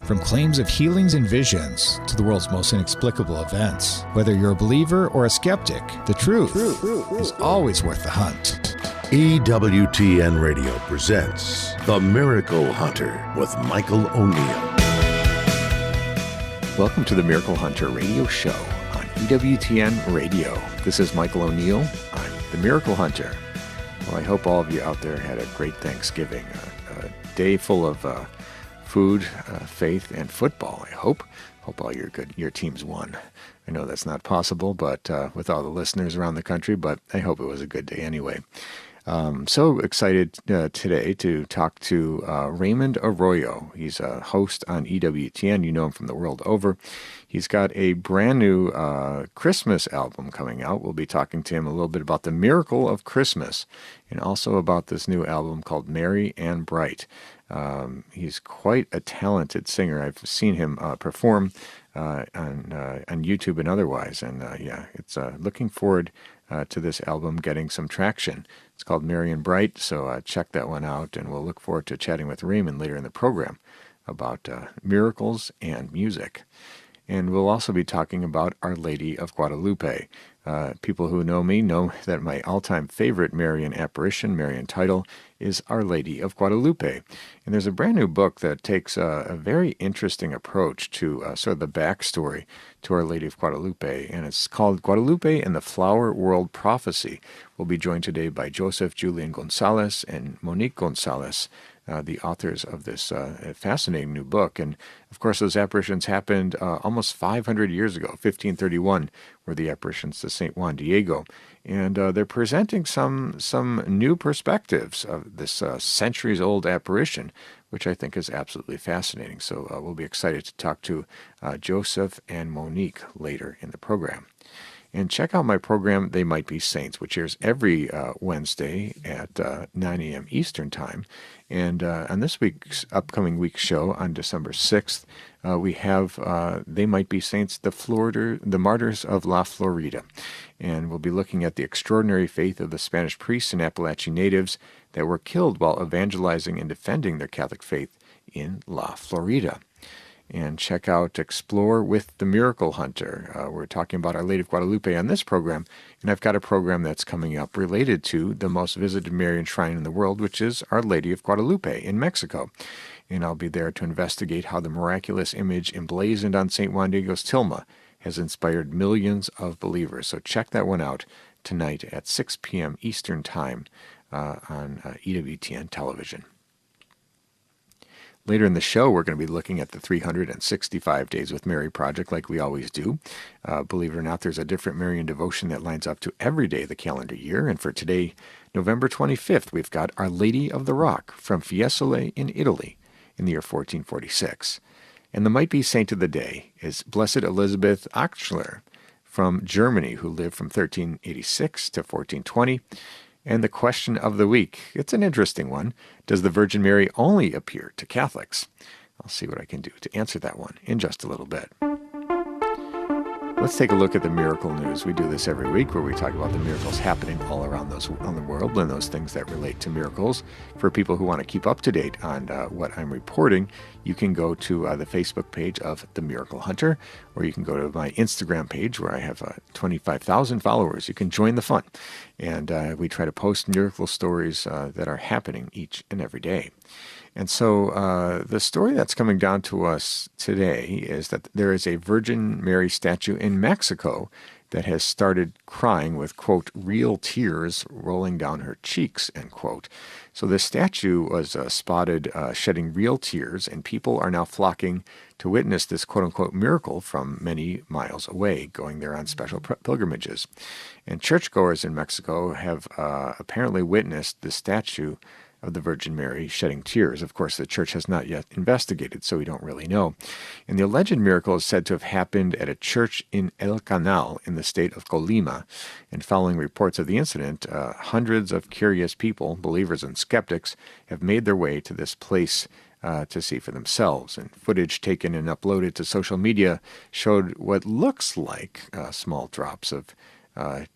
From claims of healings and visions to the world's most inexplicable events, whether you're a believer or a skeptic, the truth is always worth the hunt. EWTN Radio presents The Miracle Hunter with Michael O'Neill. Welcome to the Miracle Hunter radio show on EWTN Radio. This is Michael O'Neill. I'm the Miracle Hunter. Well, I hope all of you out there had a great Thanksgiving, a day full of food, faith, and football. I hope all your teams won. I know that's not possible, but with all the listeners around the country, but I hope it was a good day anyway. So excited today to talk to Raymond Arroyo. He's a host on EWTN. You know him from the world over. He's got a brand new Christmas album coming out. We'll be talking to him a little bit about the miracle of Christmas and also about this new album called Merry and Bright. He's quite a talented singer. I've seen him perform on YouTube and otherwise. And it's looking forward to this album getting some traction. It's called Merry and Bright, so check that one out. And we'll look forward to chatting with Raymond later in the program about miracles and music. And we'll also be talking about Our Lady of Guadalupe. People who know me know that my all-time favorite Marian apparition, Marian title, is Our Lady of Guadalupe. And there's a brand new book that takes a very interesting approach to sort of the backstory to Our Lady of Guadalupe, and it's called Guadalupe and the Flower World Prophecy. We'll be joined today by Joseph, Julian Gonzalez, and Monique Gonzalez, the authors of this fascinating new book. And, of course, those apparitions happened almost 500 years ago. 1531 were the apparitions to St. Juan Diego. And they're presenting some new perspectives of this centuries-old apparition, which I think is absolutely fascinating. So we'll be excited to talk to Joseph and Monique later in the program. And check out my program, They Might Be Saints, which airs every Wednesday at 9 a.m. Eastern Time. And on this upcoming week's show, on December 6th, we have They Might Be Saints, the Martyrs of La Florida. And we'll be looking at the extraordinary faith of the Spanish priests and Appalachian natives that were killed while evangelizing and defending their Catholic faith in La Florida. And check out Explore with the Miracle Hunter. We're talking about Our Lady of Guadalupe on this program, and I've got a program that's coming up related to the most visited Marian shrine in the world, which is Our Lady of Guadalupe in Mexico. And I'll be there to investigate how the miraculous image emblazoned on St. Juan Diego's tilma has inspired millions of believers. So check that one out tonight at 6 p.m. Eastern Time on EWTN television. Later in the show, we're going to be looking at the 365 Days with Mary project like we always do. Believe it or not, there's a different Marian devotion that lines up to every day of the calendar year. And for today, November 25th, we've got Our Lady of the Rock from Fiesole in Italy in the year 1446. And the might-be saint of the day is Blessed Elizabeth Achschler from Germany, who lived from 1386 to 1420. And the question of the week, it's an interesting one. Does the Virgin Mary only appear to Catholics? I'll see what I can do to answer that one in just a little bit. Let's take a look at the miracle news. We do this every week where we talk about the miracles happening all around the world and those things that relate to miracles. For people who want to keep up to date on what I'm reporting, you can go to the Facebook page of The Miracle Hunter, or you can go to my Instagram page where I have 25,000 followers. You can join the fun. And we try to post miracle stories that are happening each and every day. And so the story that's coming down to us today is that there is a Virgin Mary statue in Mexico that has started crying with, quote, real tears rolling down her cheeks, end quote. So this statue was spotted shedding real tears, and people are now flocking to witness this, quote unquote, miracle from many miles away, going there on special pilgrimages. And churchgoers in Mexico have apparently witnessed the statue of the Virgin Mary shedding tears. Of course, the church has not yet investigated, so we don't really know. And the alleged miracle is said to have happened at a church in El Canal in the state of Colima. And following reports of the incident, hundreds of curious people, believers and skeptics, have made their way to this place to see for themselves. And footage taken and uploaded to social media showed what looks like small drops of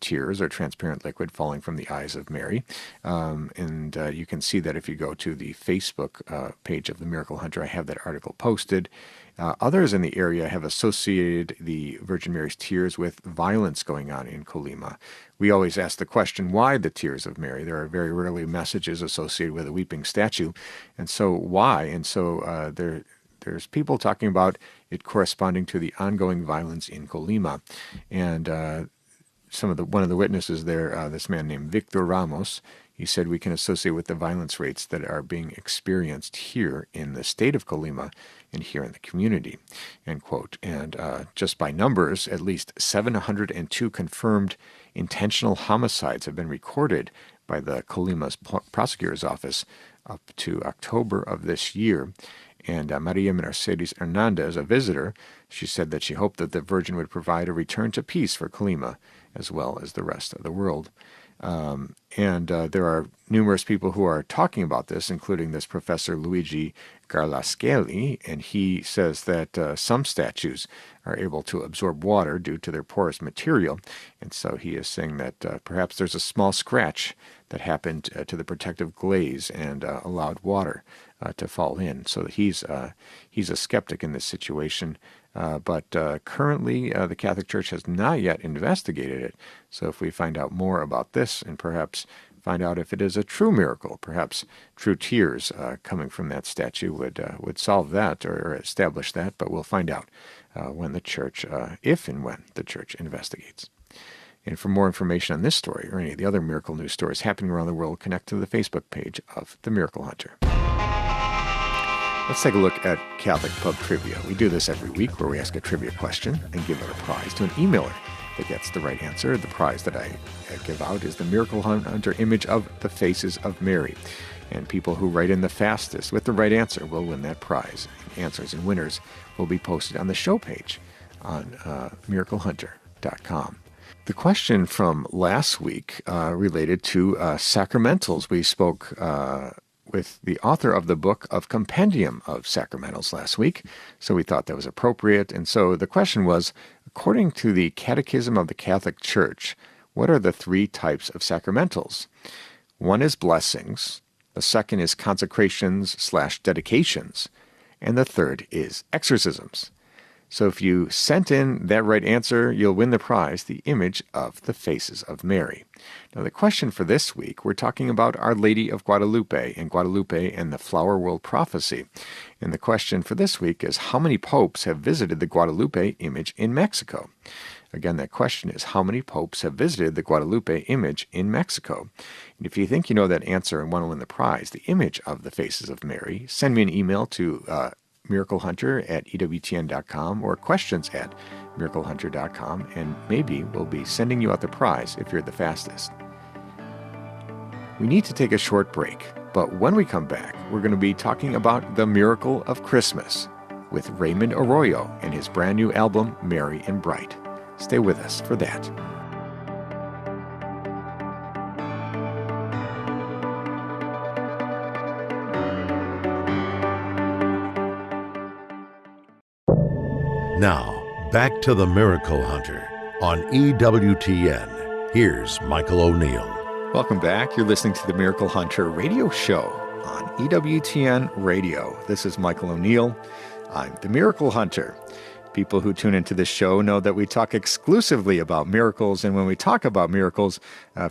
tears or transparent liquid falling from the eyes of Mary. And you can see that if you go to the Facebook page of the Miracle Hunter. I have that article posted. Others in the area have associated the Virgin Mary's tears with violence going on in Colima. We always ask the question, why the tears of Mary? There are very rarely messages associated with a weeping statue. And so why? And so there's people talking about it corresponding to the ongoing violence in Colima. And one of the witnesses there, this man named Victor Ramos, he said we can associate with the violence rates that are being experienced here in the state of Colima and here in the community, end quote. And just by numbers, at least 702 confirmed intentional homicides have been recorded by the Colima's prosecutor's office up to October of this year. And Maria Mercedes Hernandez, a visitor, she said that she hoped that the Virgin would provide a return to peace for Colima as well as the rest of the world. There are numerous people who are talking about this, including this Professor Luigi Garlaschelli, and he says that some statues are able to absorb water due to their porous material, and so he is saying that perhaps there's a small scratch that happened to the protective glaze and allowed water to fall in. So that he's a skeptic in this situation. But currently, the Catholic Church has not yet investigated it. So if we find out more about this and perhaps find out if it is a true miracle, perhaps true tears coming from that statue would solve that or establish that. But we'll find out when the Church, if and when the Church investigates. And for more information on this story or any of the other miracle news stories happening around the world, connect to the Facebook page of The Miracle Hunter. Let's take a look at Catholic Pub Trivia. We do this every week where we ask a trivia question and give out a prize to an emailer that gets the right answer. The prize that I give out is the Miracle Hunter image of the Faces of Mary. And people who write in the fastest with the right answer will win that prize. Answers and winners will be posted on the show page on miraclehunter.com. The question from last week related to sacramentals. We spoke with the author of the book of Compendium of Sacramentals last week, so we thought that was appropriate. And so the question was, according to the Catechism of the Catholic Church, what are the three types of sacramentals? One is blessings, the second is consecrations/dedications, and the third is exorcisms. So if you sent in that right answer, you'll win the prize, the image of the Faces of Mary. Now the question for this week, we're talking about Our Lady of Guadalupe and the Flower World Prophecy. And the question for this week is, how many popes have visited the Guadalupe image in Mexico? Again, that question is, how many popes have visited the Guadalupe image in Mexico? And if you think you know that answer and want to win the prize, the image of the Faces of Mary, send me an email to miraclehunter@ewtn.com or questions@miraclehunter.com, and maybe we'll be sending you out the prize if you're the fastest. We need to take a short break, but when we come back, we're going to be talking about the miracle of Christmas with Raymond Arroyo and his brand new album, Merry and Bright. Stay with us for that. Now, back to the Miracle Hunter on EWTN. Here's Michael O'Neill. Welcome back. You're listening to the Miracle Hunter radio show on EWTN Radio. This is Michael O'Neill. I'm the Miracle Hunter. People who tune into this show know that we talk exclusively about miracles, and when we talk about miracles,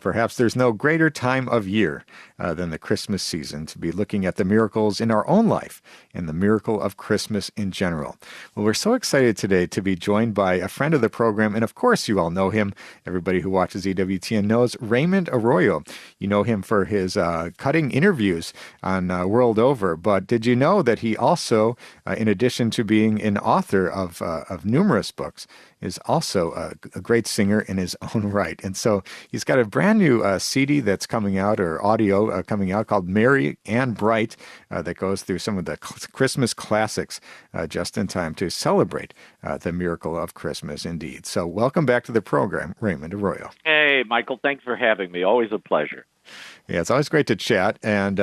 perhaps there's no greater time of year than the Christmas season to be looking at the miracles in our own life and the miracle of Christmas in general. Well, we're so excited today to be joined by a friend of the program, and of course you all know him. Everybody who watches EWTN knows Raymond Arroyo. You know him for his cutting interviews on World Over, but did you know that he also, in addition to being an author of numerous books, is also a great singer in his own right. And so he's got a brand new CD that's coming out, or audio coming out, called Merry and Bright, that goes through some of the Christmas classics just in time to celebrate the miracle of Christmas indeed. So welcome back to the program, Raymond Arroyo. Hey, Michael, thanks for having me. Always a pleasure. Yeah, it's always great to chat. And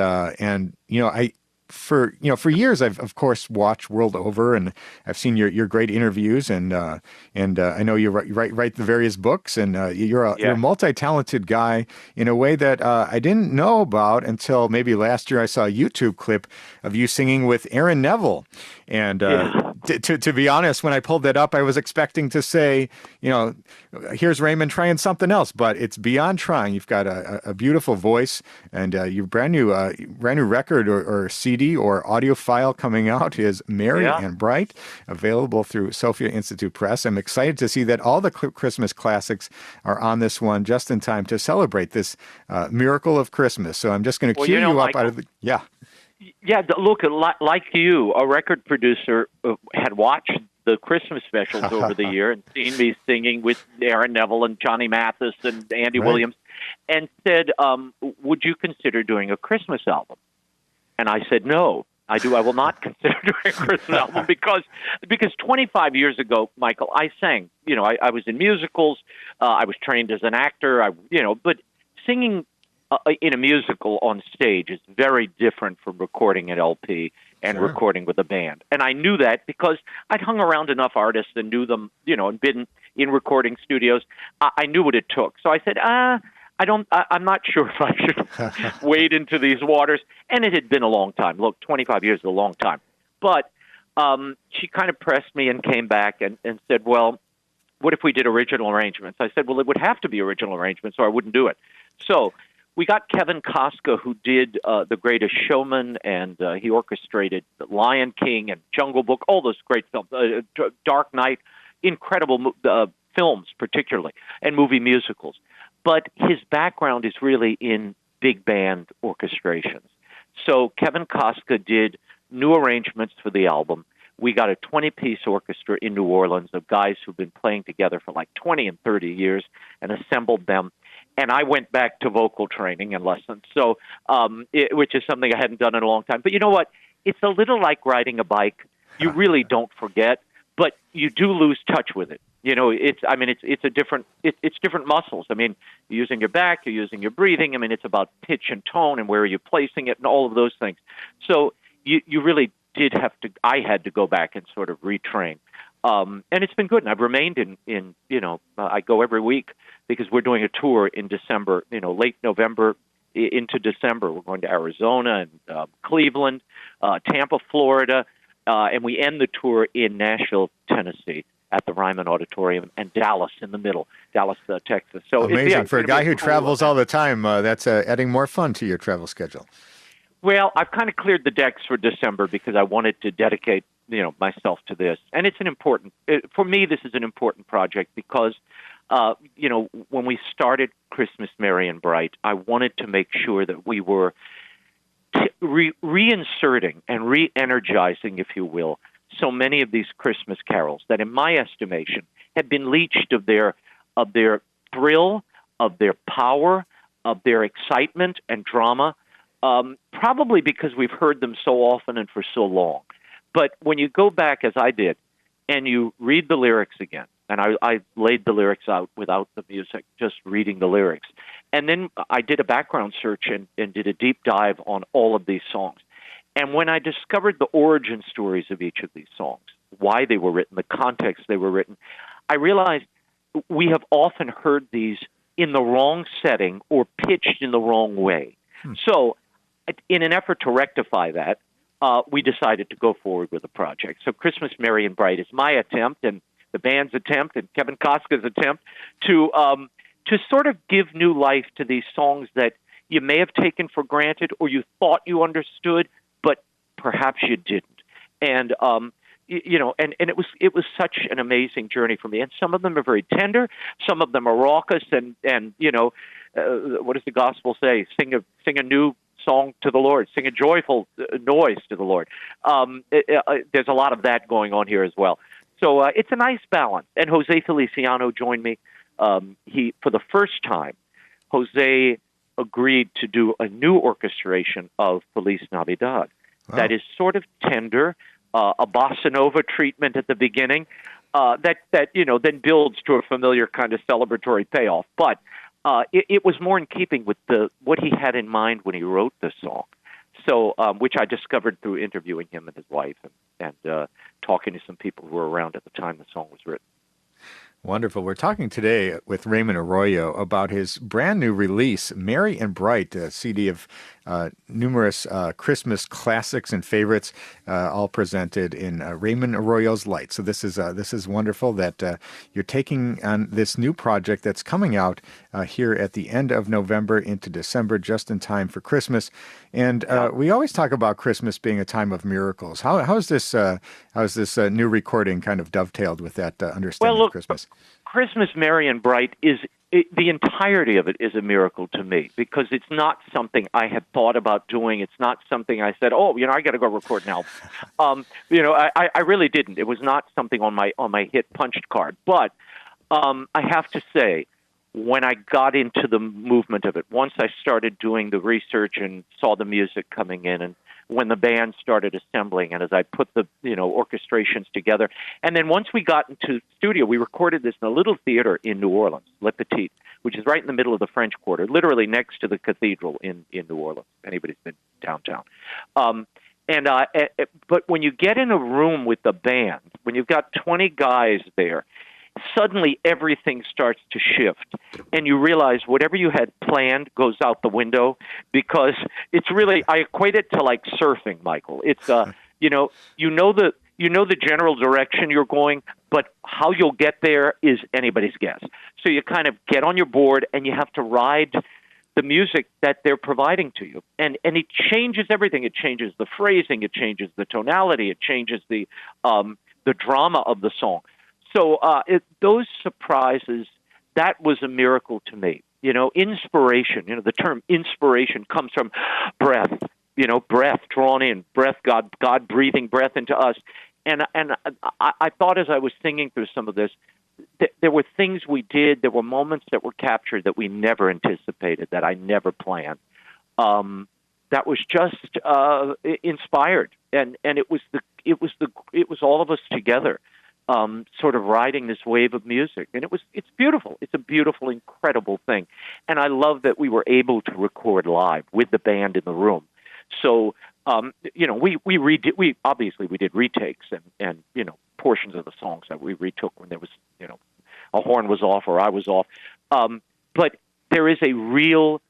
you know, for years, I've of course watched World Over, and I've seen your great interviews, and I know you write the various books, and you're a multi-talented guy in a way that I didn't know about until maybe last year. I saw a YouTube clip of you singing with Aaron Neville, and to be honest, when I pulled that up, I was expecting to say, here's Raymond trying something else, but it's beyond trying. You've got a beautiful voice, and your brand new record or CD or audio file coming out is Merry and Bright, available through Sophia Institute Press. I'm excited to see that all the Christmas classics are on this one just in time to celebrate this miracle of Christmas. So I'm just going to cue you up out of the... Yeah. Yeah, look, like you, a record producer had watched the Christmas specials over the year and seen me singing with Aaron Neville and Johnny Mathis and Andy Williams, and said, would you consider doing a Christmas album? And I said, no, I will not consider doing a Christmas album because 25 years ago, Michael, I sang. I was in musicals. I was trained as an actor. But singing in a musical on stage is very different from recording an LP and recording with a band. And I knew that because I'd hung around enough artists and knew them, and been in recording studios. I knew what it took. So I said, I'm not sure if I should wade into these waters. And it had been a long time. Look, 25 years is a long time. But she kind of pressed me and came back and said, well, what if we did original arrangements? I said, well, it would have to be original arrangements or I wouldn't do it. So we got Kevin Costner, who did The Greatest Showman, and he orchestrated Lion King and Jungle Book, all those great films, Dark Knight, incredible films particularly, and movie musicals. But his background is really in big band orchestrations. So Kevin Costner did new arrangements for the album. We got a 20-piece orchestra in New Orleans of guys who've been playing together for like 20 and 30 years and assembled them. And I went back to vocal training and lessons, so which is something I hadn't done in a long time. But you know what? It's a little like riding a bike. You really don't forget, but you do lose touch with it. It's different muscles. I mean, you're using your back, you're using your breathing. I mean, it's about pitch and tone and where are you placing it and all of those things. So you really I had to go back and sort of retrain. And it's been good. And I've remained in I go every week because we're doing a tour in December, late November into December. We're going to Arizona and Cleveland, Tampa, Florida, and we end the tour in Nashville, Tennessee, at the Raymond Auditorium, and Dallas in the middle, Dallas, Texas. So amazing. For a guy who travels all the time, that's adding more fun to your travel schedule. Well, I've kind of cleared the decks for December because I wanted to dedicate, myself to this. And it's for me, this is an important project because, when we started Christmas Merry and Bright, I wanted to make sure that we were reinserting and re-energizing, if you will, so many of these Christmas carols that, in my estimation, have been leached of their thrill, of their power, of their excitement and drama, probably because we've heard them so often and for so long. But when you go back, as I did, and you read the lyrics again, and I laid the lyrics out without the music, just reading the lyrics, and then I did a background search and did a deep dive on all of these songs. And when I discovered the origin stories of each of these songs, why they were written, the context they were written, I realized we have often heard these in the wrong setting or pitched in the wrong way. So in an effort to rectify that, we decided to go forward with the project. So Christmas Merry and Bright is my attempt and the band's attempt and Kevin Costner's attempt to sort of give new life to these songs that you may have taken for granted or you thought you understood, but perhaps you didn't. And and it was such an amazing journey for me. And some of them are very tender, some of them are raucous, and what does the gospel say? Sing a new song to the Lord, sing a joyful noise to the Lord. There's a lot of that going on here as well. So it's a nice balance. And Jose Feliciano joined me. For the first time, Jose agreed to do a new orchestration of Feliz Navidad. Wow. That is sort of tender, a bossa nova treatment at the beginning, that then builds to a familiar kind of celebratory payoff. But it was more in keeping with what he had in mind when he wrote the song. So, which I discovered through interviewing him and his wife and talking to some people who were around at the time the song was written. Wonderful. We're talking today with Raymond Arroyo about his brand new release, Merry and Bright, a CD of numerous Christmas classics and favorites, all presented in Raymond Arroyo's light. So this is wonderful that you're taking on this new project that's coming out here at the end of November into December, just in time for Christmas. And we always talk about Christmas being a time of miracles. How's this new recording kind of dovetailed with that understanding of Christmas? Christmas Merry and Bright the entirety of it is a miracle to me, because it's not something I had thought about doing. It's not something I said, I got to go record an album. I really didn't. It was not something on my hit punched card. But I have to say, when I got into the movement of it, once I started doing the research and saw the music coming in, and when the band started assembling, and as I put the orchestrations together, and then once we got into studio, we recorded this in a little theater in New Orleans, Le Petit, which is right in the middle of the French Quarter, literally next to the cathedral in New Orleans. If anybody's been downtown. But when you get in a room with the band, when you've got 20 guys there, suddenly everything starts to shift, and you realize whatever you had planned goes out the window, because it's really, I equate it to like surfing, Michael. It's you know the general direction you're going, but how you'll get there is anybody's guess. So you kind of get on your board and you have to ride the music that they're providing to you, and it changes everything. It changes the phrasing, it changes the tonality, it changes the drama of the song. So those surprises, that was a miracle to me. Inspiration, the term inspiration comes from breath, breath drawn in, breath, God breathing breath into us. And I thought as I was singing through some of this, there were things we did, there were moments that were captured that we never anticipated, that I never planned. That was just inspired, and it was all of us together. Sort of riding this wave of music. And it's beautiful. It's a beautiful, incredible thing. And I love that we were able to record live with the band in the room. So, we obviously did retakes and portions of the songs that we retook when there was, a horn was off or I was off. But there is a real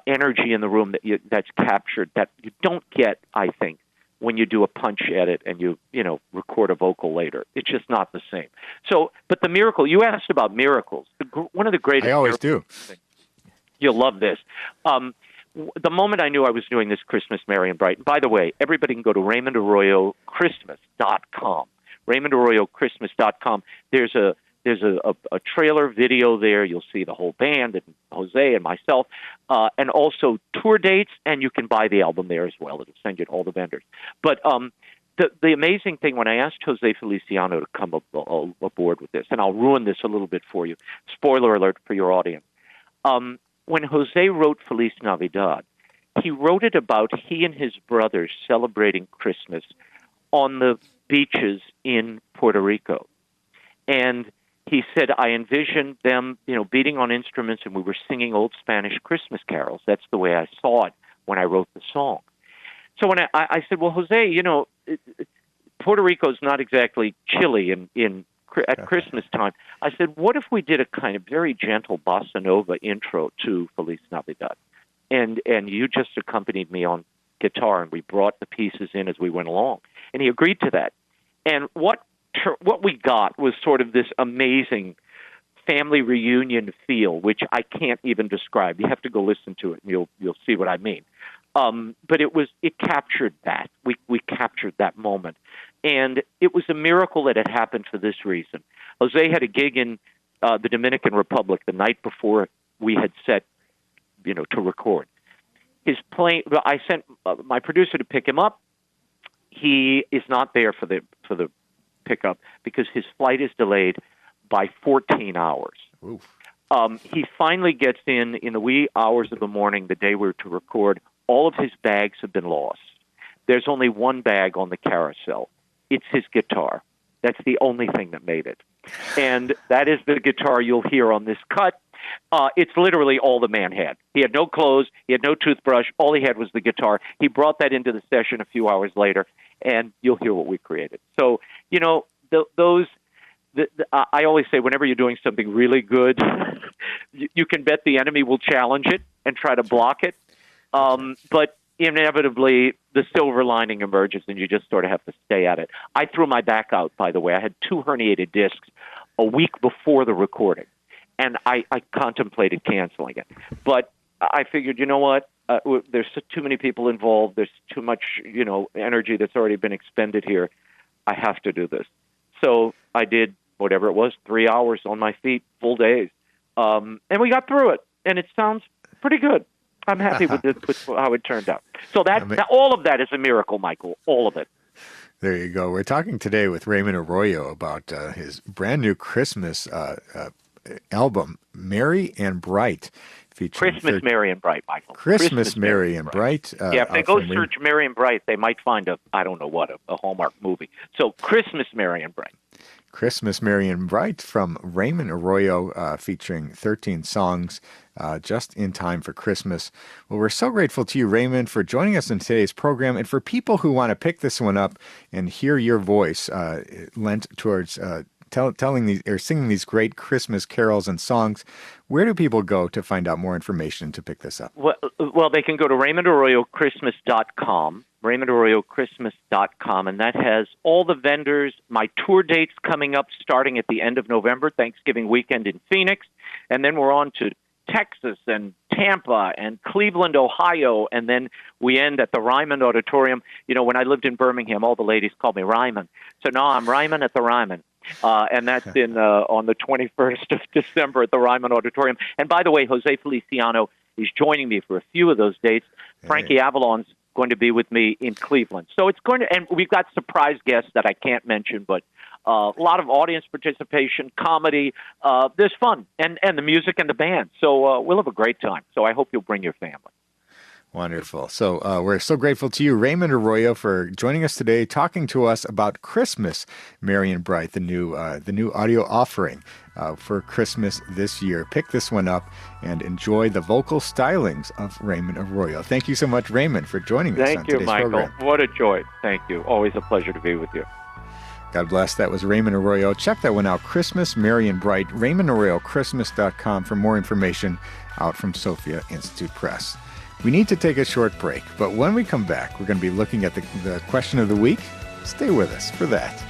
energy in the room that's captured that you don't get, I think, when you do a punch edit and you record a vocal later. It's just not the same. So, but the miracle, you asked about miracles. One of the greatest... I always do. You'll love this. The moment I knew I was doing this Christmas Merry and Bright, by the way, everybody can go to RaymondArroyoChristmas.com. RaymondArroyoChristmas.com. There's a trailer video there. You'll see the whole band and Jose and myself, and also tour dates, and you can buy the album there as well. It'll send you to all the vendors. But the amazing thing, when I asked Jose Feliciano to come aboard with this, and I'll ruin this a little bit for you, spoiler alert for your audience, when Jose wrote Feliz Navidad, he wrote it about he and his brothers celebrating Christmas on the beaches in Puerto Rico. And he said, I envisioned them, beating on instruments, and we were singing old Spanish Christmas carols. That's the way I saw it when I wrote the song. So when I said, well, Jose, Puerto Rico's not exactly chilly at Christmas time. I said, what if we did a kind of very gentle bossa nova intro to Feliz Navidad? And you just accompanied me on guitar, and we brought the pieces in as we went along. And he agreed to that. And what we got was sort of this amazing family reunion feel, which I can't even describe. You have to go listen to it, and you'll see what I mean. But it captured that. We captured that moment. And it was a miracle that it happened for this reason. Jose had a gig in the Dominican Republic the night before we had set, to record. His plane, I sent my producer to pick him up. He is not there for the pickup because his flight is delayed by 14 hours. He finally gets in the wee hours of the morning, the day we were to record. All of his bags have been lost. There's only one bag on the carousel. It's his guitar. That's the only thing that made it. And that is the guitar you'll hear on this cut. It's literally all the man had. He had no clothes. He had no toothbrush. All he had was the guitar. He brought that into the session a few hours later, and you'll hear what we created. So, I always say whenever you're doing something really good, you can bet the enemy will challenge it and try to block it. But inevitably, the silver lining emerges, and you just sort of have to stay at it. I threw my back out, by the way. I had 2 herniated discs a week before the recording, and I contemplated canceling it. But I figured, you know what? There's too many people involved. There's too much, energy that's already been expended here. I have to do this. So I did whatever it was, 3 hours on my feet, full days. And we got through it, and it sounds pretty good. I'm happy with how it turned out. So all of that is a miracle, Michael, all of it. There you go. We're talking today with Raymond Arroyo about his brand new Christmas album, Merry and Bright. Christmas Merry and Bright, Michael. Christmas Merry and Bright. If they go search Merry and Bright, they might find a Hallmark movie. So Christmas Merry and Bright. Christmas Merry and Bright from Raymond Arroyo, featuring 13 songs just in time for Christmas. Well, we're so grateful to you, Raymond, for joining us in today's program. And for people who want to pick this one up and hear your voice lent towards telling these or singing these great Christmas carols and songs, where do people go to find out more information to pick this up? Well, they can go to RaymondArroyoChristmas.com, RaymondArroyoChristmas.com, and that has all the vendors, my tour dates coming up starting at the end of November, Thanksgiving weekend in Phoenix, and then we're on to Texas and Tampa and Cleveland, Ohio, and then we end at the Ryman Auditorium. When I lived in Birmingham, all the ladies called me Ryman. So now I'm Ryman at the Ryman. And that's on the 21st of December at the Ryman Auditorium. And by the way, Jose Feliciano is joining me for a few of those dates. Frankie Avalon's going to be with me in Cleveland. So it's going to, and we've got surprise guests that I can't mention, but a lot of audience participation, comedy. There's fun, and the music and the band. So we'll have a great time. So I hope you'll bring your family. Wonderful. So we're so grateful to you, Raymond Arroyo, for joining us today, talking to us about Christmas Merry and Bright, the new audio offering for Christmas this year. Pick this one up and enjoy the vocal stylings of Raymond Arroyo. Thank you so much, Raymond, for joining us on today's program. Thank you, Michael. What a joy. Thank you. Always a pleasure to be with you. God bless. That was Raymond Arroyo. Check that one out, Christmas Merry and Bright, RaymondArroyoChristmas.com for more information out from Sophia Institute Press. We need to take a short break, but when we come back, we're going to be looking at the question of the week. Stay with us for that.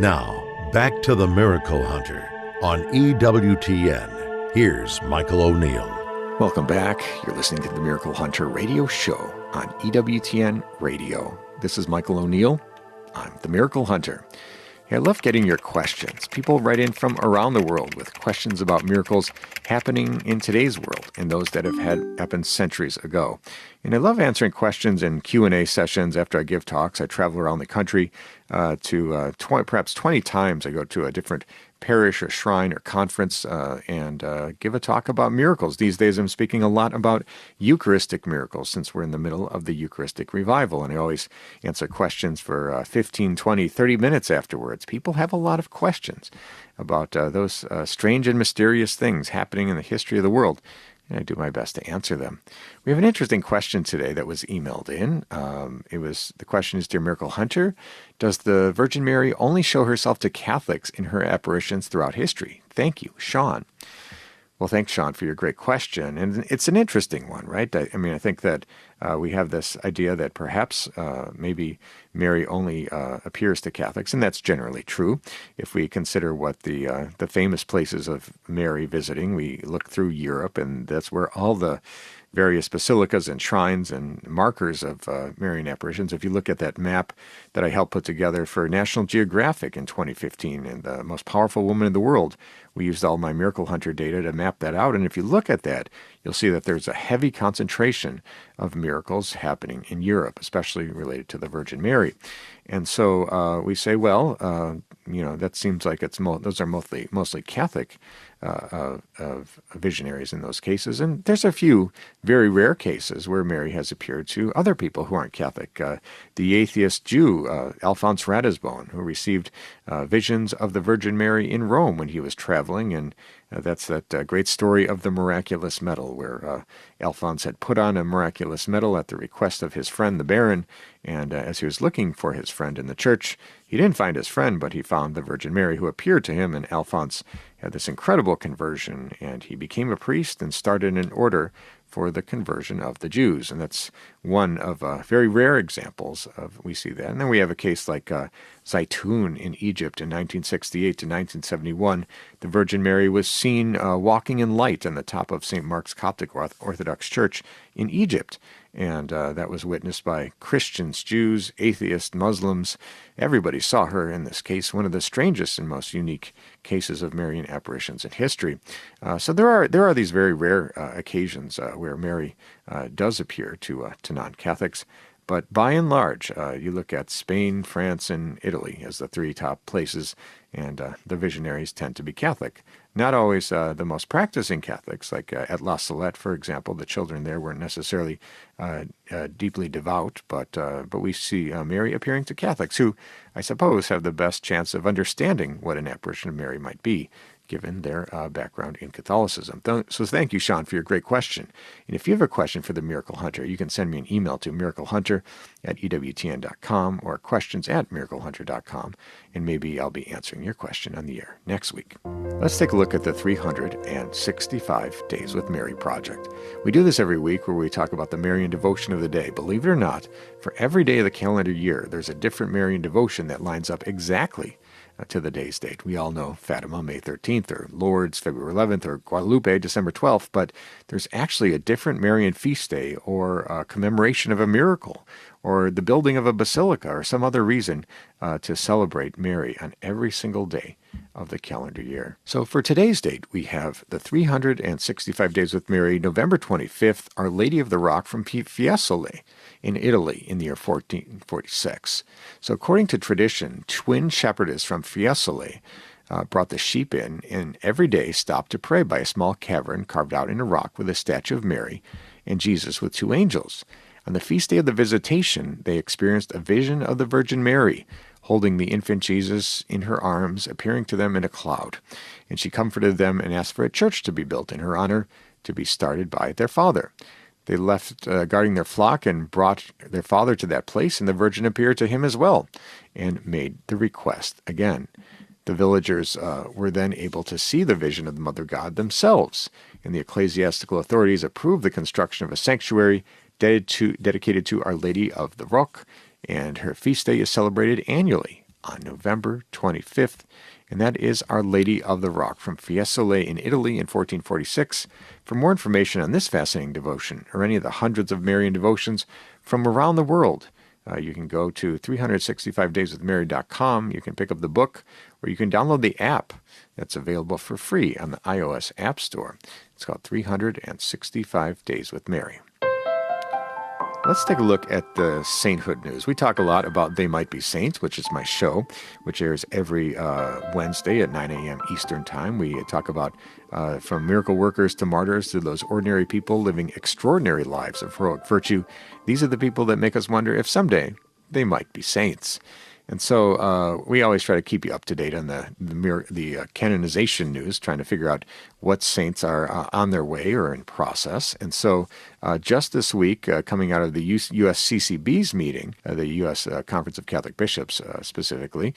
Now, back to the Miracle Hunter on EWTN. Here's Michael O'Neill. Welcome back. You're listening to the Miracle Hunter radio show on EWTN Radio. This is Michael O'Neill. I'm the Miracle Hunter. Hey, I love getting your questions. People write in from around the world with questions about miracles happening in today's world and those that have happened centuries ago. And I love answering questions in Q&A sessions after I give talks. I travel around the country to perhaps 20 times. I go to a different parish or shrine or conference and give a talk about miracles. These days I'm speaking a lot about Eucharistic miracles since we're in the middle of the Eucharistic revival. And I always answer questions for 15, 20, 30 minutes afterwards. People have a lot of questions about those strange and mysterious things happening in the history of the world. And I do my best to answer them. We have an interesting question today that was emailed in. The question is, Dear Miracle Hunter, does the Virgin Mary only show herself to Catholics in her apparitions throughout history? Thank you, Sean. Well, thanks, Sean, for your great question. And it's an interesting one, right? I think that we have this idea that perhaps maybe Mary only appears to Catholics, and that's generally true. If we consider what the famous places of Mary visiting, we look through Europe, and that's where all the various basilicas and shrines and markers of Marian apparitions. If you look at that map that I helped put together for National Geographic in 2015, and the most powerful woman in the world, we used all my Miracle Hunter data to map that out. And if you look at that, you'll see that there's a heavy concentration of miracles happening in Europe, especially related to the Virgin Mary. And so we say, well, that seems like those are mostly Catholic of visionaries in those cases. And there's a few very rare cases where Mary has appeared to other people who aren't Catholic. The atheist Jew, Alphonse Ratisbonne, who received visions of the Virgin Mary in Rome when he was traveling, and that's that great story of the miraculous medal, where Alphonse had put on a miraculous medal at the request of his friend, the Baron, and as he was looking for his friend in the church, he didn't find his friend, but he found the Virgin Mary, who appeared to him, and Alphonse had this incredible conversion, and he became a priest and started an order for the conversion of the Jews. And that's one of very rare examples of we see that. And then we have a case like Zaytun in Egypt in 1968 to 1971. The Virgin Mary was seen walking in light on the top of St. Mark's Coptic Orthodox Church in Egypt. And that was witnessed by Christians, Jews, atheists, Muslims. Everybody saw her in this case, one of the strangest and most unique cases of Marian apparitions in history. So there are these very rare occasions where Mary does appear to non-Catholics. But by and large, you look at Spain, France, and Italy as the three top places, and the visionaries tend to be Catholic. Not always the most practicing Catholics, like at La Salette, for example. The children there weren't necessarily deeply devout, but we see Mary appearing to Catholics, who I suppose have the best chance of understanding what an apparition of Mary might be, given their background in Catholicism. So thank you, Sean, for your great question. And if you have a question for the Miracle Hunter, you can send me an email to miraclehunter@ewtn.com or questions@miraclehunter.com, and maybe I'll be answering your question on the air next week. Let's take a look at the 365 Days with Mary project. We do this every week where we talk about the Marian devotion of the day. Believe it or not, for every day of the calendar year, there's a different Marian devotion that lines up exactly to the day's date. We all know Fatima, May 13th, or Lourdes, February 11th, or Guadalupe, December 12th, but there's actually a different Marian feast day or a commemoration of a miracle or the building of a basilica or some other reason to celebrate Mary on every single day of the calendar year. So for today's date, we have the 365 Days with Mary, November 25th, Our Lady of the Rock from Fiesole in Italy in the year 1446. So according to tradition, twin shepherdess from Fiesole brought the sheep in and every day stopped to pray by a small cavern carved out in a rock with a statue of Mary and Jesus with two angels. On the feast day of the Visitation, they experienced a vision of the Virgin Mary, holding the infant Jesus in her arms, appearing to them in a cloud. And she comforted them and asked for a church to be built in her honor, to be started by their father. They left guarding their flock and brought their father to that place, and the Virgin appeared to him as well, and made the request again. The villagers were then able to see the vision of the Mother God themselves, and the ecclesiastical authorities approved the construction of a sanctuary dedicated to Our Lady of the Rock, and her feast day is celebrated annually on November 25th, and that is Our Lady of the Rock from Fiesole in Italy in 1446. For more information on this fascinating devotion, or any of the hundreds of Marian devotions from around the world, you can go to 365dayswithmary.com. You can pick up the book, or you can download the app that's available for free on the iOS App Store. It's called 365 Days with Mary. Let's take a look at the sainthood news. We talk a lot about They Might Be Saints, which is my show, which airs every Wednesday at 9 a.m. Eastern Time. We talk about from miracle workers to martyrs to those ordinary people living extraordinary lives of heroic virtue. These are the people that make us wonder if someday they might be saints. And so we always try to keep you up to date on the canonization news, trying to figure out what saints are on their way or in process. And so just this week, coming out of the USCCB's meeting, the U.S. Conference of Catholic Bishops specifically,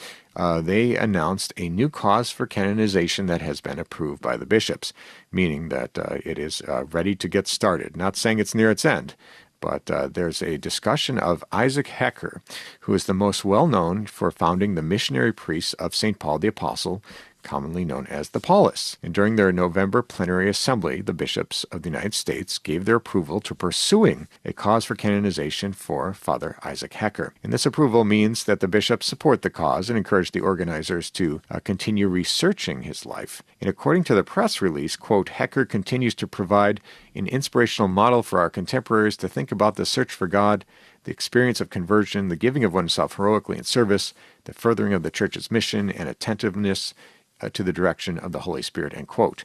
they announced a new cause for canonization that has been approved by the bishops, meaning that it is ready to get started. Not saying it's near its end, but there's a discussion of Isaac Hecker, who is the most well-known for founding the missionary priests of St. Paul the Apostle, commonly known as the Paulists. And during their November plenary assembly, the bishops of the United States gave their approval to pursuing a cause for canonization for Father Isaac Hecker. And this approval means that the bishops support the cause and encourage the organizers to continue researching his life. And according to the press release, quote, Hecker continues to provide an inspirational model for our contemporaries to think about the search for God, the experience of conversion, the giving of oneself heroically in service, the furthering of the Church's mission, and attentiveness to the direction of the Holy Spirit, end quote.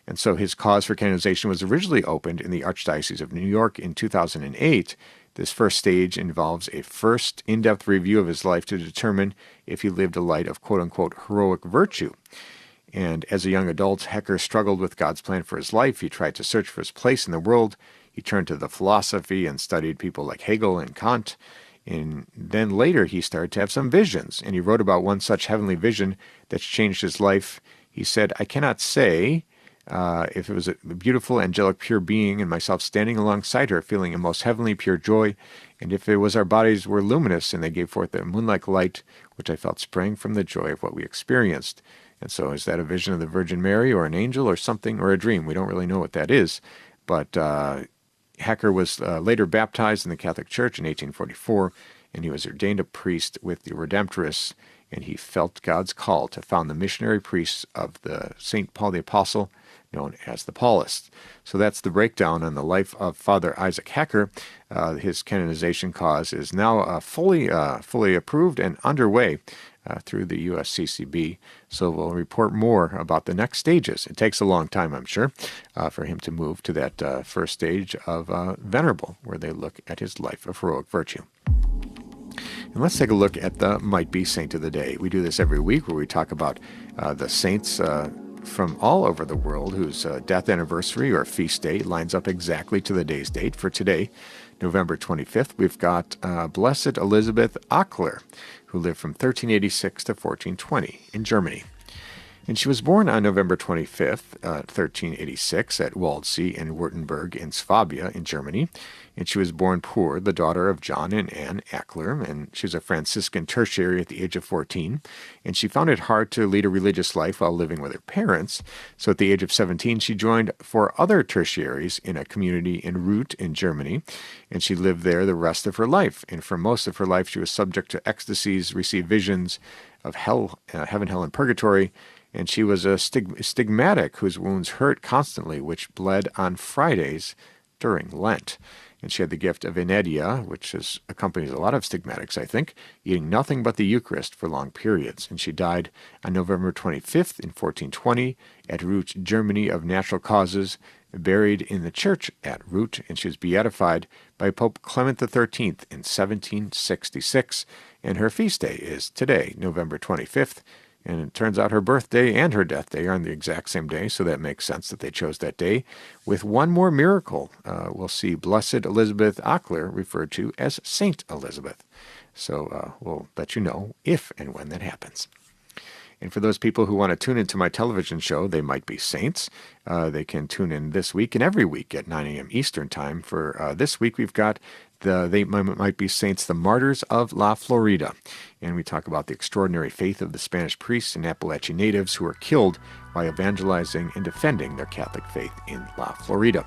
And so his cause for canonization was originally opened in the Archdiocese of New York in 2008. This first stage involves a first in-depth review of his life to determine if he lived a life of quote-unquote heroic virtue. And as a young adult, Hecker struggled with God's plan for his life. He tried to search for his place in the world. He turned to the philosophy and studied people like Hegel and Kant. And then later he started to have some visions, and he wrote about one such heavenly vision that's changed his life. He said, I cannot say if it was a beautiful, angelic, pure being and myself standing alongside her, feeling a most heavenly, pure joy, and if it was our bodies were luminous and they gave forth a moon-like light, which I felt sprang from the joy of what we experienced. And so is that a vision of the Virgin Mary or an angel or something, or a dream? We don't really know what that is. But Hecker was later baptized in the Catholic Church in 1844, and he was ordained a priest with the Redemptorists, and he felt God's call to found the missionary priests of the St. Paul the Apostle, known as the Paulists. So that's the breakdown on the life of Father Isaac Hecker. His canonization cause is now fully approved and underway through the USCCB. So we'll report more about the next stages. It takes a long time, I'm sure, for him to move to that first stage of Venerable, where they look at his life of heroic virtue. And let's take a look at the Might Be Saint of the Day. We do this every week where we talk about the saints from all over the world whose death anniversary or feast day lines up exactly to the day's date. For today, November 25th, we've got Blessed Elizabeth Ackler, who lived from 1386 to 1420 in Germany. And she was born on November 25th, 1386, at Waldsee in Württemberg in Swabia in Germany. And she was born poor, the daughter of John and Anne Ackler, and she was a Franciscan tertiary at the age of 14. And she found it hard to lead a religious life while living with her parents. So at the age of 17, she joined 4 other tertiaries in a community in Root in Germany, and she lived there the rest of her life. And for most of her life, she was subject to ecstasies, received visions of hell, heaven, hell, and purgatory. And she was a stigmatic whose wounds hurt constantly, which bled on Fridays during Lent. And she had the gift of inedia, which accompanies a lot of stigmatics, I think, eating nothing but the Eucharist for long periods. And she died on November 25th in 1420 at Root, Germany, of natural causes, buried in the church at Root, and she was beatified by Pope Clement XIII in 1766. And her feast day is today, November 25th. And it turns out her birthday and her death day are on the exact same day, so that makes sense that they chose that day. With one more miracle, we'll see Blessed Elizabeth Ackler referred to as Saint Elizabeth. So we'll let you know if and when that happens. And for those people who want to tune into my television show, They Might Be Saints, they can tune in this week and every week at 9 a.m. Eastern Time. For this week, we've got They Might Be Saints, the Martyrs of La Florida. And we talk about the extraordinary faith of the Spanish priests and Appalachian natives who were killed while evangelizing and defending their Catholic faith in La Florida.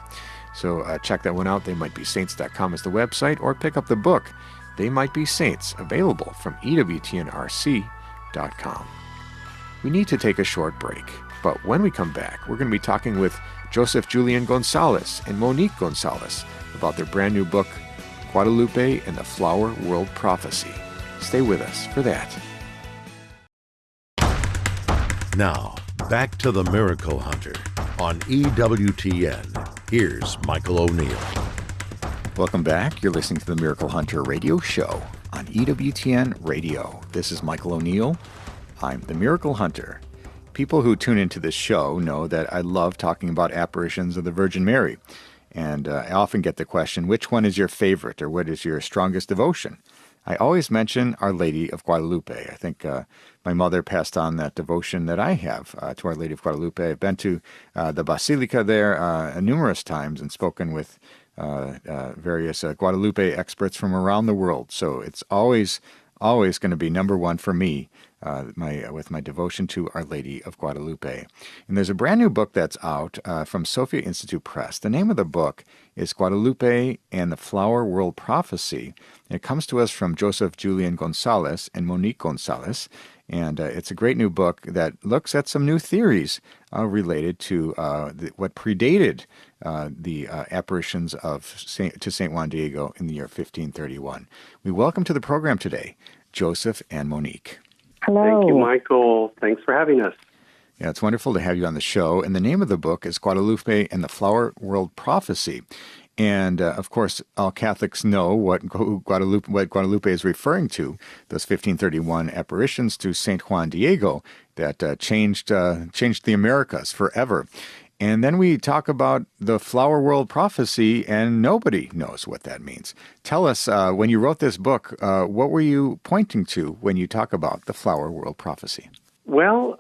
So check that one out. TheyMightBeSaints.com is the website, or pick up the book, They Might Be Saints, available from EWTNRC.com. We need to take a short break, but when we come back, we're going to be talking with Joseph Julian Gonzalez and Monique Gonzalez about their brand new book, Guadalupe and the Flower World Prophecy. Stay with us for that. Now, back to the Miracle Hunter on EWTN. Here's Michael O'Neill. Welcome back. You're listening to the Miracle Hunter radio show on EWTN Radio. This is Michael O'Neill. I'm the Miracle Hunter. People who tune into this show know that I love talking about apparitions of the Virgin Mary. And I often get the question, which one is your favorite, or what is your strongest devotion? I always mention Our Lady of Guadalupe. I think my mother passed on that devotion that I have to Our Lady of Guadalupe. I've been to the Basilica there numerous times and spoken with various Guadalupe experts from around the world. So it's always going to be number one for me, with my devotion to Our Lady of Guadalupe. And there's a brand new book that's out from Sophia Institute Press. The name of the book is Guadalupe and the Flower World Prophecy. And it comes to us from Joseph Julian Gonzalez and Monique Gonzalez. And it's a great new book that looks at some new theories related to what predated the apparitions to St. Juan Diego in the year 1531. We welcome to the program today Joseph and Monique. Hello. Thank you, Michael. Thanks for having us. Yeah, it's wonderful to have you on the show. And the name of the book is Guadalupe and the Flower World Prophecy. And, of course, all Catholics know what Guadalupe is referring to, those 1531 apparitions to St. Juan Diego that changed the Americas forever. And then we talk about the Flower World Prophecy, and nobody knows what that means. Tell us, when you wrote this book, what were you pointing to when you talk about the Flower World Prophecy? Well,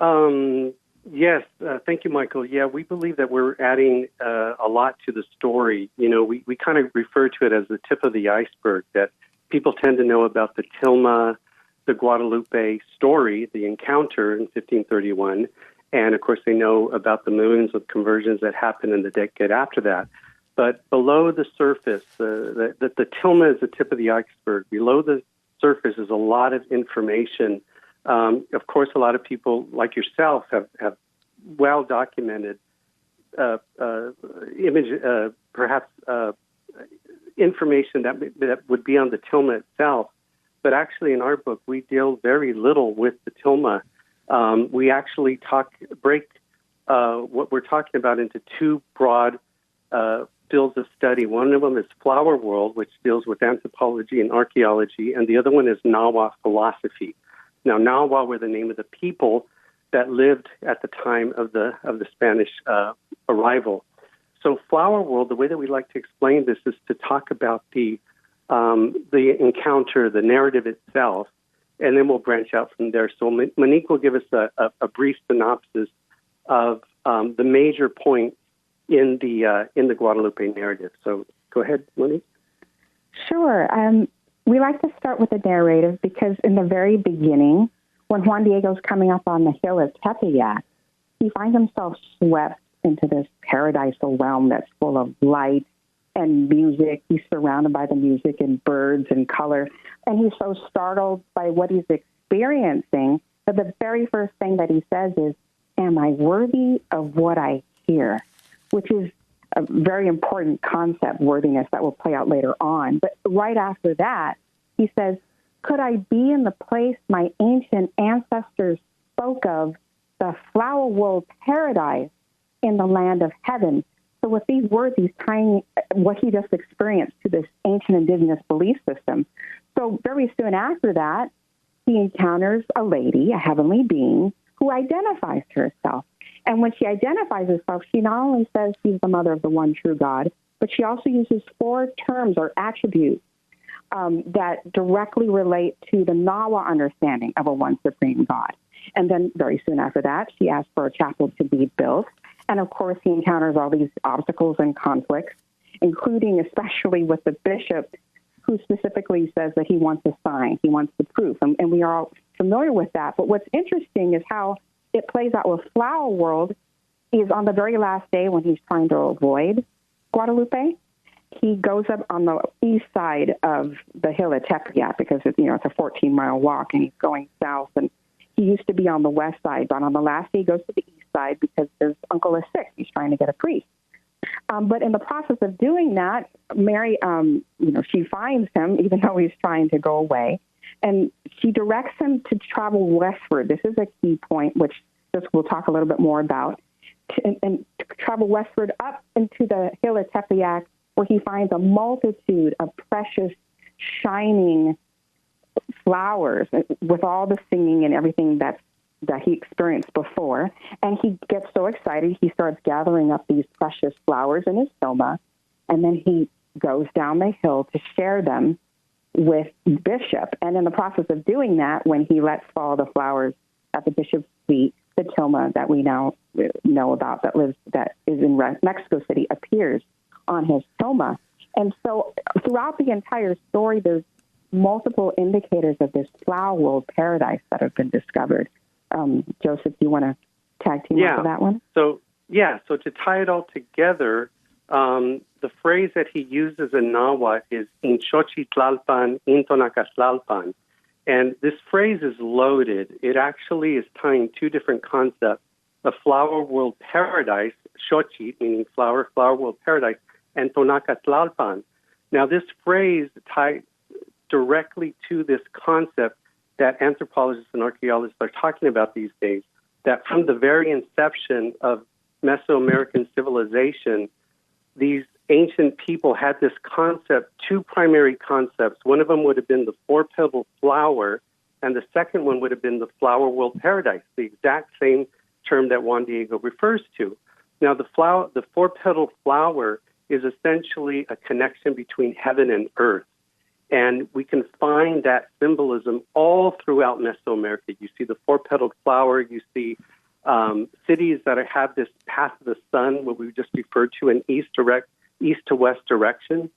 yes, thank you, Michael. Yeah, we believe that we're adding a lot to the story. You know, we kind of refer to it as the tip of the iceberg, that people tend to know about the Tilma, the Guadalupe story, the encounter in 1531, and, of course, they know about the millions of conversions that happened in the decade after that. But below the surface, the Tilma is the tip of the iceberg. Below the surface is a lot of information. Of course, a lot of people like yourself have well-documented information that would be on the Tilma itself. But actually, in our book, we deal very little with the Tilma. We actually break what we're talking about into two broad fields of study. One of them is Flower World, which deals with anthropology and archaeology, and the other one is Nahua philosophy. Now, Nahua were the name of the people that lived at the time of the Spanish arrival. So, Flower World, the way that we like to explain this is to talk about the encounter, the narrative itself, and then we'll branch out from there. So Monique will give us a brief synopsis of the major points in the Guadalupe narrative. So go ahead, Monique. Sure. We like to start with the narrative because in the very beginning, when Juan Diego's coming up on the hill of Tepeyac, he finds himself swept into this paradisal realm that's full of light and music. He's surrounded by the music and birds and color. And he's so startled by what he's experiencing that the very first thing that he says is, "Am I worthy of what I hear?" Which is a very important concept, worthiness, that will play out later on. But right after that, he says, "Could I be in the place my ancient ancestors spoke of, the flower world paradise in the land of heaven?" So with these words, he's tying what he just experienced to this ancient indigenous belief system. So very soon after that, he encounters a lady, a heavenly being, who identifies herself. And when she identifies herself, she not only says she's the mother of the one true God, but she also uses 4 terms or attributes that directly relate to the Nahua understanding of a one supreme God. And then very soon after that, she asks for a chapel to be built. And, of course, he encounters all these obstacles and conflicts, including especially with the bishop, who specifically says that he wants a sign, he wants the proof. And we are all familiar with that. But what's interesting is how it plays out with Flower World is on the very last day when he's trying to avoid Guadalupe, he goes up on the east side of the hill at Tepeyac because it's a 14-mile walk, and he's going south. And he used to be on the west side, but on the last day he goes to the east side because his uncle is sick. He's trying to get a priest. But in the process of doing that, Mary, she finds him, even though he's trying to go away, and she directs him to travel westward. This is a key point, which we'll talk a little bit more about, and to travel westward up into the hill of Tepeyac, where he finds a multitude of precious, shining flowers with all the singing and everything that he experienced before. And he gets so excited, he starts gathering up these precious flowers in his tilma, and then he goes down the hill to share them with Bishop. And in the process of doing that, when he lets fall the flowers at the bishop's feet, the tilma that we now know about that is in Mexico City appears on his tilma. And so throughout the entire story, there's multiple indicators of this flower world paradise that have been discovered. Joseph, do you want to tag team off of that one? So to tie it all together, the phrase that he uses in Nahuatl is in Xochitlalpan, in Tonacatlalpan. And this phrase is loaded. It actually is tying two different concepts, the flower world paradise, Xochitl, meaning flower world paradise, and Tonacatlalpan. Now, this phrase ties directly to this concept that anthropologists and archaeologists are talking about these days, that from the very inception of Mesoamerican civilization, these ancient people had this concept, two primary concepts. One of them would have been the four-petal flower, and the second one would have been the flower world paradise, the exact same term that Juan Diego refers to. Now, the four-petal flower is essentially a connection between heaven and earth. And we can find that symbolism all throughout Mesoamerica. You see the four-petaled flower, you see cities that have this path of the sun, what we just referred to in east to west direction.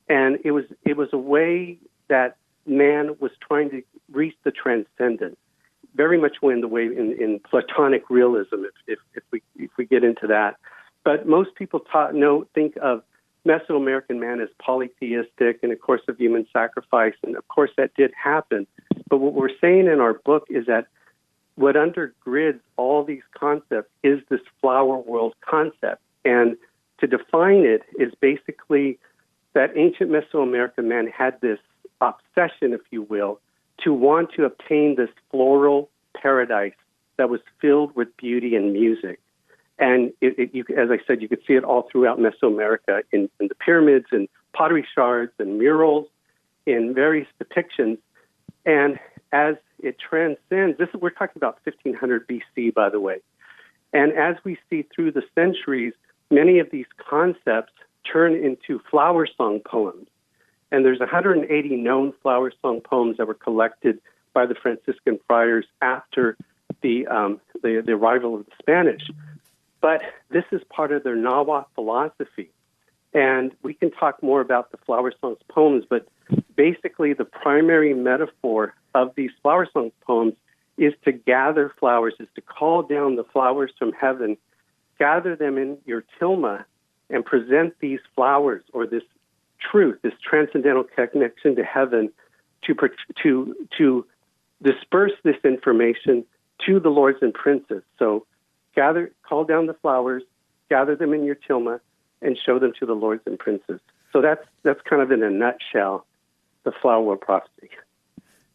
And it was a way that man was trying to reach the transcendent, very much in the way in Platonic realism, if we get into that. But most people think of Mesoamerican man as polytheistic and a course of human sacrifice, and of course that did happen. But what we're saying in our book is that what undergirds all these concepts is this flower world concept. And to define it is basically that ancient Mesoamerican man had this obsession, if you will, to want to obtain this floral paradise that was filled with beauty and music. And as I said, you could see it all throughout Mesoamerica in the pyramids and pottery shards and murals, in various depictions. And as it transcends, we're talking about 1500 BC, by the way. And as we see through the centuries, many of these concepts turn into flower song poems. And there's 180 known flower song poems that were collected by the Franciscan friars after the arrival of the Spanish. But this is part of their Nahuatl philosophy. And we can talk more about the flower songs poems, but basically the primary metaphor of these flower songs poems is to gather flowers, is to call down the flowers from heaven, gather them in your tilma, and present these flowers or this truth, this transcendental connection to heaven, to disperse this information to the lords and princes. So call down the flowers, gather them in your tilma, and show them to the lords and princes. So that's kind of in a nutshell the flower world prophecy.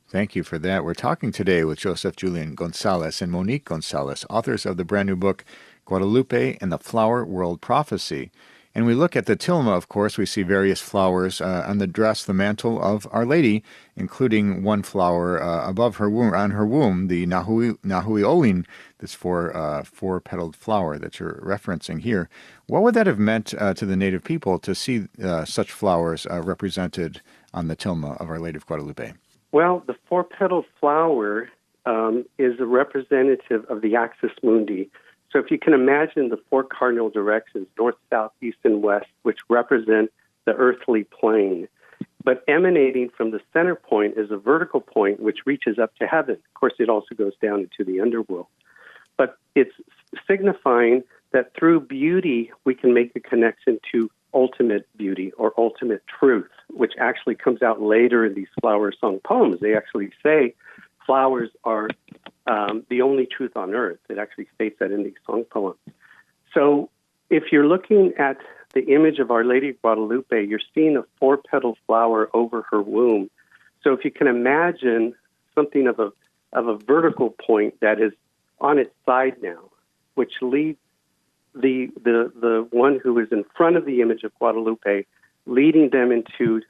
Thank you for that. We're talking today with Joseph Julian Gonzalez and Monique Gonzalez, authors of the brand new book, Guadalupe and the Flower World Prophecy. And we look at the tilma, of course, we see various flowers on the dress, the mantle of Our Lady, including one flower above her womb, on her womb, the Nahui Olin, this four-petaled flower that you're referencing here. What would that have meant to the native people to see such flowers represented on the tilma of Our Lady of Guadalupe? Well, the four-petaled flower is a representative of the axis mundi. So if you can imagine the four cardinal directions, north, south, east, and west, which represent the earthly plane, but emanating from the center point is a vertical point which reaches up to heaven. Of course, it also goes down into the underworld. But it's signifying that through beauty, we can make a connection to ultimate beauty or ultimate truth, which actually comes out later in these flower song poems. They actually say flowers are the only truth on earth. It actually states that in these song poems. So if you're looking at the image of Our Lady of Guadalupe, you're seeing a four-petal flower over her womb. So if you can imagine something of a vertical point that is on its side now, which leads the one who is in front of the image of Guadalupe, leading them into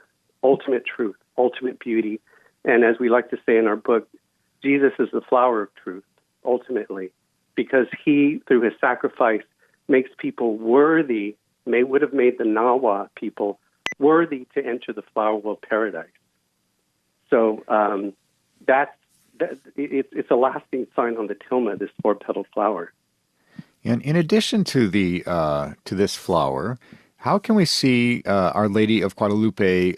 ultimate truth, ultimate beauty. And as we like to say in our book, Jesus is the flower of truth, ultimately, because he, through his sacrifice, makes people worthy, would have made the Nahuatl people worthy to enter the flower world paradise. So it's a lasting sign on the tilma, this four-petaled flower. And in addition to this flower, how can we see Our Lady of Guadalupe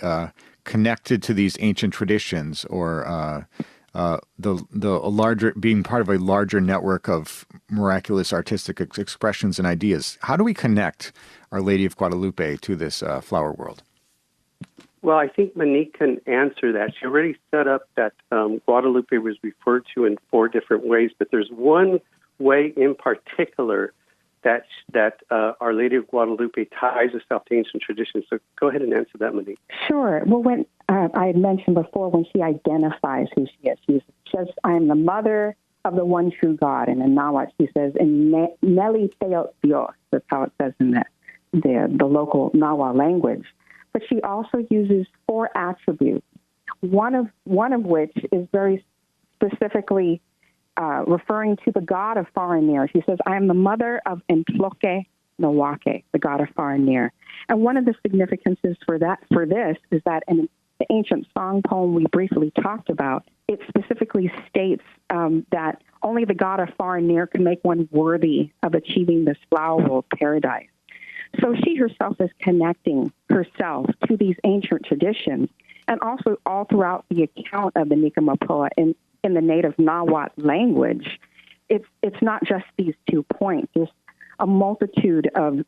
connected to these ancient traditions, or being part of a larger network of miraculous artistic expressions and ideas. How do we connect Our Lady of Guadalupe to this flower world? Well, I think Monique can answer that. She already set up that Guadalupe was referred to in 4 different ways, but there's one way in particular that Our Lady of Guadalupe ties herself to ancient traditions. So go ahead and answer that, Monique. Sure. Well, when I had mentioned before, when she identifies who she is, she says, "I am the mother of the one true God." And in Nahuatl, she says, "In Neli Teot Dios." That's how it says in the local Nahuatl language. But she also uses 4 attributes, one of which is very specifically referring to the God of far and near. She says, "I am the mother of Entloque Nawake," the God of far and near. And one of the significances for this is that in the ancient song poem we briefly talked about, it specifically states that only the God of far and near can make one worthy of achieving this flower world paradise. So she herself is connecting herself to these ancient traditions, and also all throughout the account of the Nicomapoa in the native Nahuatl language, it's not just these 2 points. There's a multitude of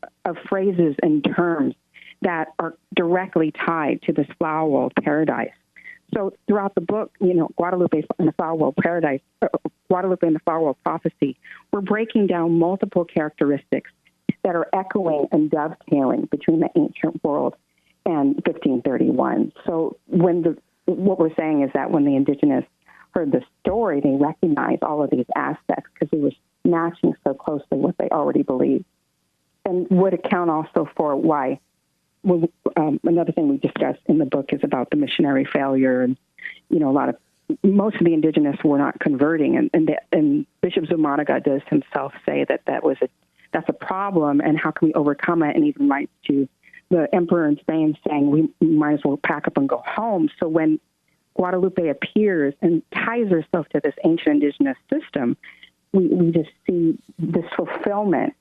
phrases and terms that are directly tied to this flower world paradise. So throughout the book, Guadalupe and the Flower World Paradise, Guadalupe and the Flower World Prophecy, we're breaking down multiple characteristics that are echoing and dovetailing between the ancient world and 1531. So what we're saying is that when the indigenous heard the story, they recognized all of these aspects because it was matching so closely what they already believed, and would account also for why. Another thing we discussed in the book is about the missionary failure, and most of the indigenous were not converting, and Bishop Zumanaga does himself say that's a problem, and how can we overcome it? And even writes to the emperor in Spain saying we might as well pack up and go home. So when Guadalupe appears and ties herself to this ancient indigenous system, we just see this fulfillment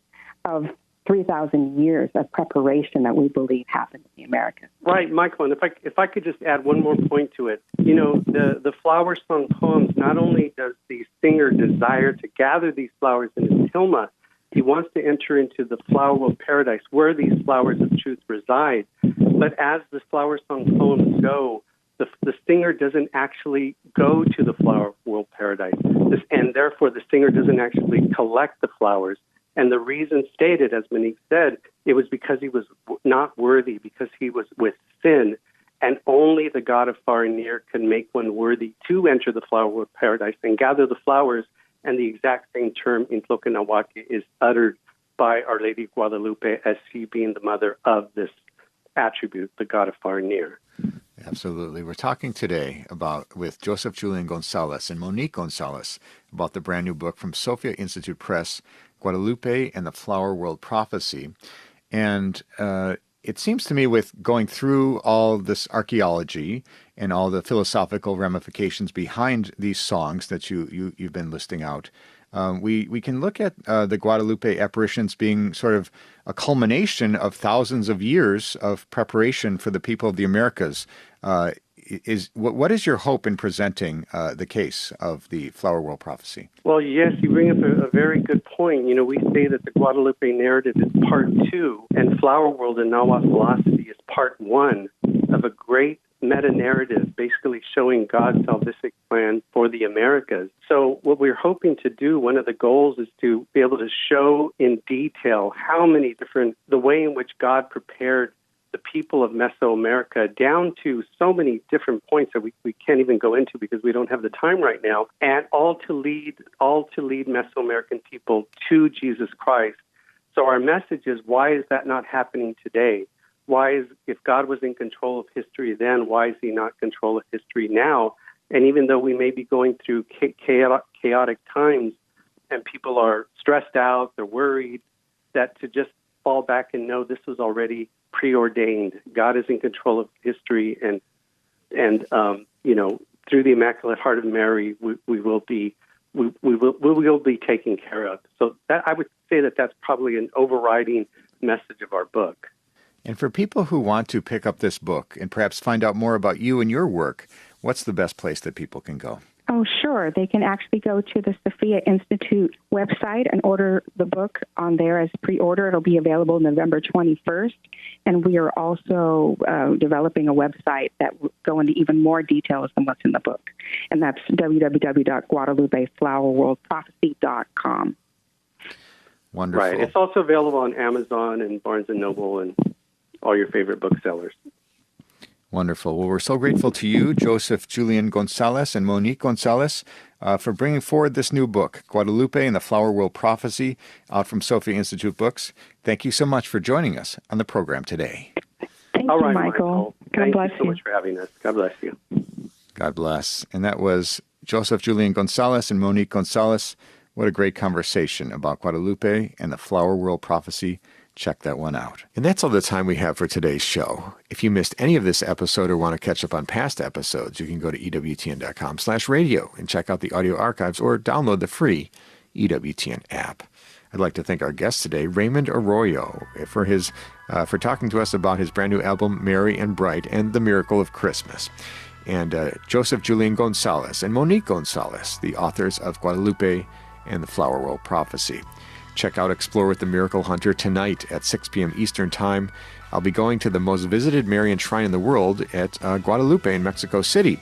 of 3,000 years of preparation that we believe happened in the Americas. Right, Michael, and if I could just add one more point to it. The flower song poems, not only does the singer desire to gather these flowers in his tilma, he wants to enter into the flower world paradise where these flowers of truth reside. But as the flower song poems go, the singer doesn't actually go to the flower world paradise, and therefore the singer doesn't actually collect the flowers. And the reason stated, as Monique said, it was because he was not worthy, because he was with sin, and only the God of far and near can make one worthy to enter the flower world paradise and gather the flowers. And the exact same term in Tlokanawake is uttered by Our Lady of Guadalupe as she being the mother of this attribute, the God of far and near. Absolutely. We're talking today with Joseph Julian Gonzalez and Monique Gonzalez about the brand new book from Sophia Institute Press, Guadalupe and the Flower World Prophecy. And it seems to me, with going through all this archaeology and all the philosophical ramifications behind these songs that you've been listing out, we can look at the Guadalupe apparitions being sort of a culmination of thousands of years of preparation for the people of the Americas. What is your hope in presenting the case of the Flower World Prophecy? Well, yes, you bring up a very good point. We say that the Guadalupe narrative is part 2, and Flower World in Nahuatl philosophy is part 1 of a great meta-narrative basically showing God's salvific plan for the Americas. So what we're hoping to do, one of the goals, is to be able to show in detail the way in which God prepared the people of Mesoamerica down to so many different points that we can't even go into because we don't have the time right now, and all to lead Mesoamerican people to Jesus Christ. So our message is, why is that not happening today? If God was in control of history then, why is he not in control of history now? And even though we may be going through chaotic times and people are stressed out, they're worried, that to just fall back and know this was already preordained. God is in control of history, and through the Immaculate Heart of Mary, we will be taken care of. So that, I would say that's probably an overriding message of our book. And for people who want to pick up this book and perhaps find out more about you and your work, what's the best place that people can go? Oh, sure. They can actually go to the Sophia Institute website and order the book on there as pre-order. It'll be available November 21st. And we are also developing a website that will go into even more details than what's in the book. And that's www.guadalupeflowerworldprophecy.com. Wonderful. Right. It's also available on Amazon and Barnes & Noble and all your favorite booksellers. Wonderful. Well, we're so grateful to you, Joseph Julian Gonzalez and Monique Gonzalez, for bringing forward this new book, Guadalupe and the Flower World Prophecy, out from Sophia Institute Books. Thank you so much for joining us on the program today. Thank you, Michael. God bless you so much for having us. God bless you. God bless. And that was Joseph Julian Gonzalez and Monique Gonzalez. What a great conversation about Guadalupe and the Flower World Prophecy. Check that one out. And that's all the time we have for today's show. If you missed any of this episode or want to catch up on past episodes, you can go to EWTN.com/radio and check out the audio archives or download the free EWTN app. I'd like to thank our guest today, Raymond Arroyo, for talking to us about his brand new album, Merry and Bright, and the Miracle of Christmas. And Joseph Julian Gonzalez and Monique Gonzalez, the authors of Guadalupe and the Flower World Prophecy. Check out Explore with the Miracle Hunter tonight at 6 p.m. Eastern Time. I'll be going to the most visited Marian shrine in the world at Guadalupe in Mexico City.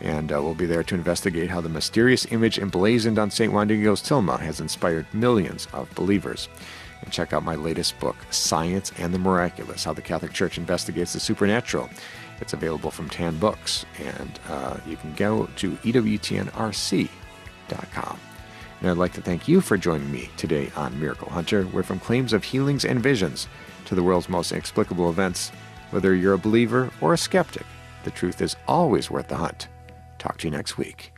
And we'll be there to investigate how the mysterious image emblazoned on St. Juan Diego's tilma has inspired millions of believers. And check out my latest book, Science and the Miraculous, How the Catholic Church Investigates the Supernatural. It's available from Tan Books, and you can go to EWTNRC.com. And I'd like to thank you for joining me today on Miracle Hunter, where from claims of healings and visions to the world's most inexplicable events, whether you're a believer or a skeptic, the truth is always worth the hunt. Talk to you next week.